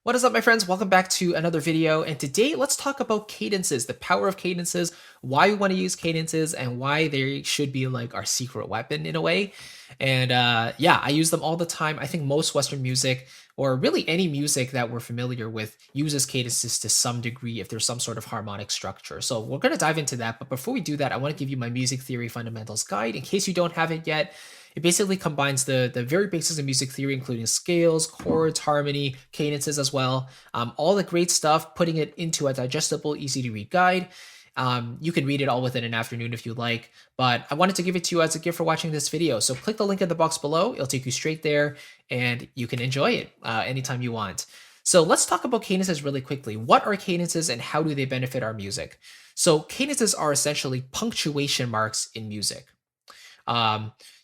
What is up, my friends? Welcome back to another video. And today, let's talk about cadences, the power of cadences, why we want to use cadences, and why they should be like our secret weapon in a way. And yeah, I use them all the time. I think most Western music, or really any music that we're familiar with, uses cadences to some degree if there's some sort of harmonic structure. So we're going to dive into that. But before we do that, I want to give you my music theory fundamentals guide in case you don't have it yet. It basically combines the very basics of music theory, including scales, chords, harmony, cadences as well. All the great stuff, putting it into a digestible, easy to read guide. You can read it all within an afternoon if you like, but I wanted to give it to you as a gift for watching this video. So click the link in the box below. It'll take you straight there and you can enjoy it anytime you want. So let's talk about cadences really quickly. What are cadences and how do they benefit our music? So cadences are essentially punctuation marks in music.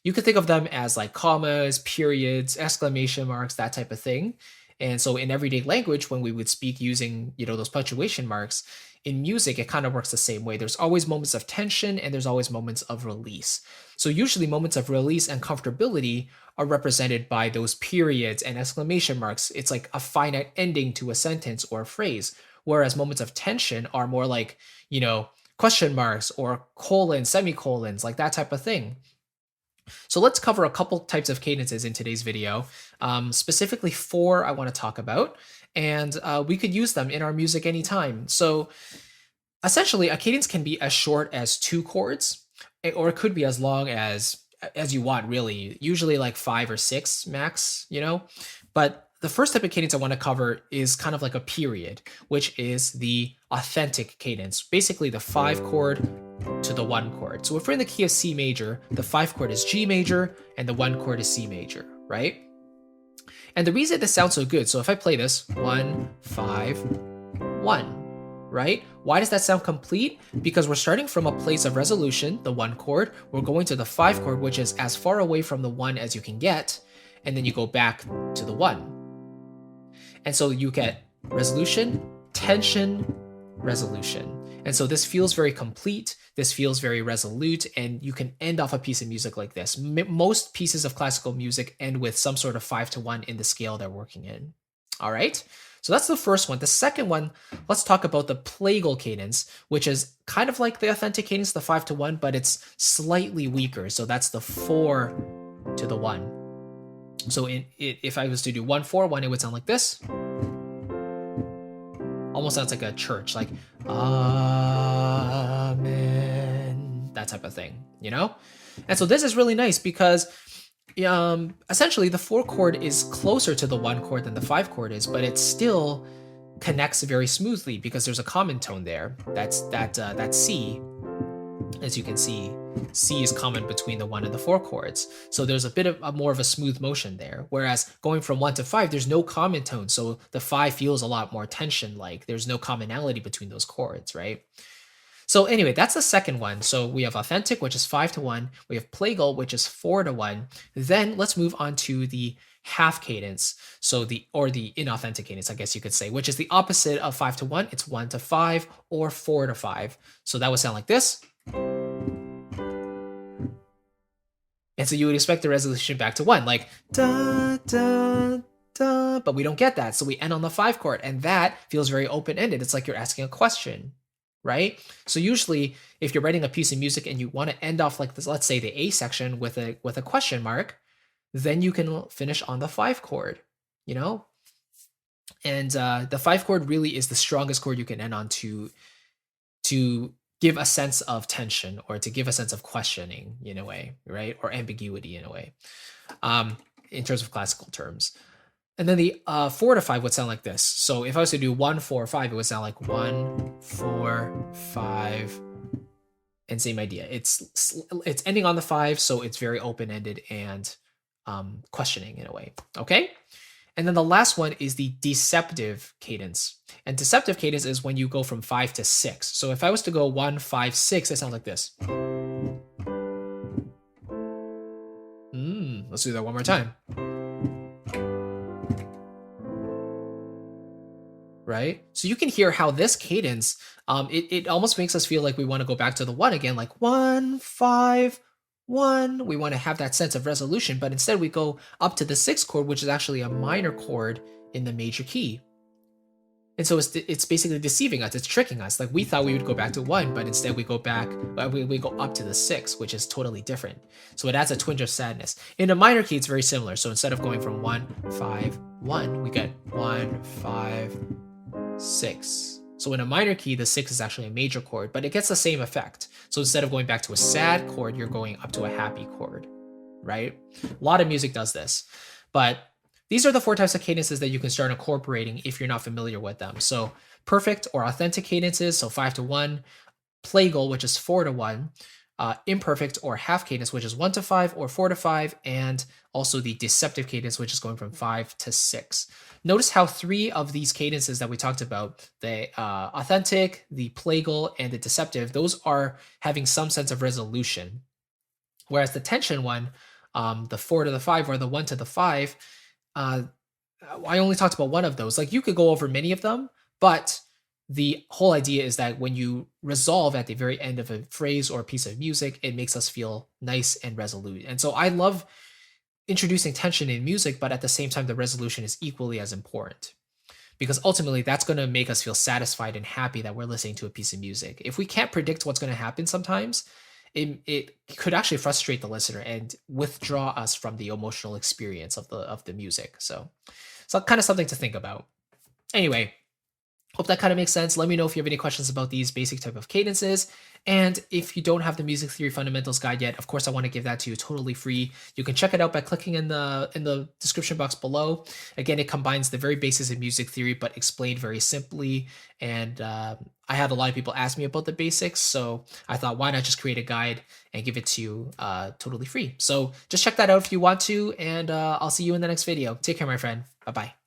You could think of them as like commas, periods, exclamation marks, that type of thing. And so in everyday language, when we would speak using, those punctuation marks, in music, it kind of works the same way. There's always moments of tension and there's always moments of release. So usually moments of release and comfortability are represented by those periods and exclamation marks. It's like a finite ending to a sentence or a phrase. Whereas moments of tension are more like, question marks or colons, semicolons, like that type of thing. So let's cover a couple types of cadences in today's video. Specifically 4 I want to talk about, and we could use them in our music anytime. So essentially, a cadence can be as short as 2 chords, or it could be as long as you want, really. Usually like 5 or 6 max, But the first type of cadence I want to cover is kind of like a period, which is the authentic cadence. Basically the 5 chord to the 1 chord. So if we're in the key of C major, the 5 chord is G major and the 1 chord is C major, right? And the reason this sounds so good, so if I play this 1, 5, 1, right? Why does that sound complete? Because we're starting from a place of resolution, the 1 chord, we're going to the 5 chord, which is as far away from the 1 as you can get, and then you go back to the 1. And so you get resolution, tension, resolution. And so this feels very complete, this feels very resolute, and you can end off a piece of music like this. Most pieces of classical music end with some sort of 5-1 in the scale they're working in. All right, so that's the first one. The second one, let's talk about the Plagal Cadence, which is kind of like the authentic cadence, the 5-1, but it's slightly weaker. So that's the 4 to the 1. So if I was to do 1-4-1, it would sound like this. Almost sounds like a church, like Amen, that type of thing, And so this is really nice because essentially the 4 chord is closer to the 1 chord than the 5 chord is, but it still connects very smoothly because there's a common tone there. That's C. As you can see, C is common between the 1 and the 4 chords. So there's a bit of more of a smooth motion there. Whereas going from 1 to 5, there's no common tone. So the 5 feels a lot more tension-like. There's no commonality between those chords, right? So anyway, that's the second one. So we have authentic, which is 5-1. We have plagal, which is 4-1. Then let's move on to the half cadence. So the inauthentic cadence, I guess you could say, which is the opposite of 5-1. It's 1-5 or 4-5. So that would sound like this. And so you would expect the resolution back to 1, like da, da, da, but we don't get that. So we end on the 5 chord, and that feels very open-ended. It's like you're asking a question, right? So usually if you're writing a piece of music and you want to end off like this, let's say the A section with a question mark, then you can finish on the 5 chord, And the 5 chord really is the strongest chord you can end on to give a sense of tension or to give a sense of questioning in a way, right? Or ambiguity in a way, in terms of classical terms. And then the 4-5 would sound like this. So if I was to do 1-4-5, it would sound like 1-4-5, and same idea. It's ending on the 5, so it's very open-ended and questioning in a way, okay? And then the last one is the deceptive cadence. And deceptive cadence is when you go from 5 to 6. So if I was to go 1-5-6, it sounds like this. Let's do that one more time. Right? So you can hear how this cadence, it almost makes us feel like we want to go back to the 1 again, like 1-5, 1, we want to have that sense of resolution, but instead we go up to the 6th chord, which is actually a minor chord in the major key. And so it's basically deceiving us. It's tricking us. Like we thought we would go back to 1, but instead we go back, we go up to the 6, which is totally different. So it adds a twinge of sadness. In a minor key, it's very similar. So instead of going from 1, 5, 1, we get 1, 5, 6. So in a minor key, the 6 is actually a major chord, but it gets the same effect. So instead of going back to a sad chord, you're going up to a happy chord, right? A lot of music does this. But these are the 4 types of cadences that you can start incorporating if you're not familiar with them. So perfect or authentic cadences, so 5 to 1, plagal, which is 4 to 1, imperfect or half cadence, which is 1 to 5 or 4 to 5, and also the deceptive cadence, which is going from 5 to 6. Notice how 3 of these cadences that we talked about, the authentic, the plagal, and the deceptive, those are having some sense of resolution. Whereas the tension one, the 4 to the 5 or the 1 to the 5, I only talked about one of those. Like you could go over many of them, but the whole idea is that when you resolve at the very end of a phrase or a piece of music, it makes us feel nice and resolute. And so I love introducing tension in music, but at the same time, the resolution is equally as important because ultimately that's going to make us feel satisfied and happy that we're listening to a piece of music. If we can't predict what's going to happen sometimes, it could actually frustrate the listener and withdraw us from the emotional experience of the music. So kind of something to think about. Anyway, hope that kind of makes sense. Let me know if you have any questions about these basic type of cadences. And if you don't have the Music Theory Fundamentals guide yet, of course, I want to give that to you totally free. You can check it out by clicking in the description box below. Again, it combines the very basics of music theory, but explained very simply. And I had a lot of people ask me about the basics, so I thought, why not just create a guide and give it to you totally free? So just check that out if you want to, and I'll see you in the next video. Take care, my friend. Bye-bye.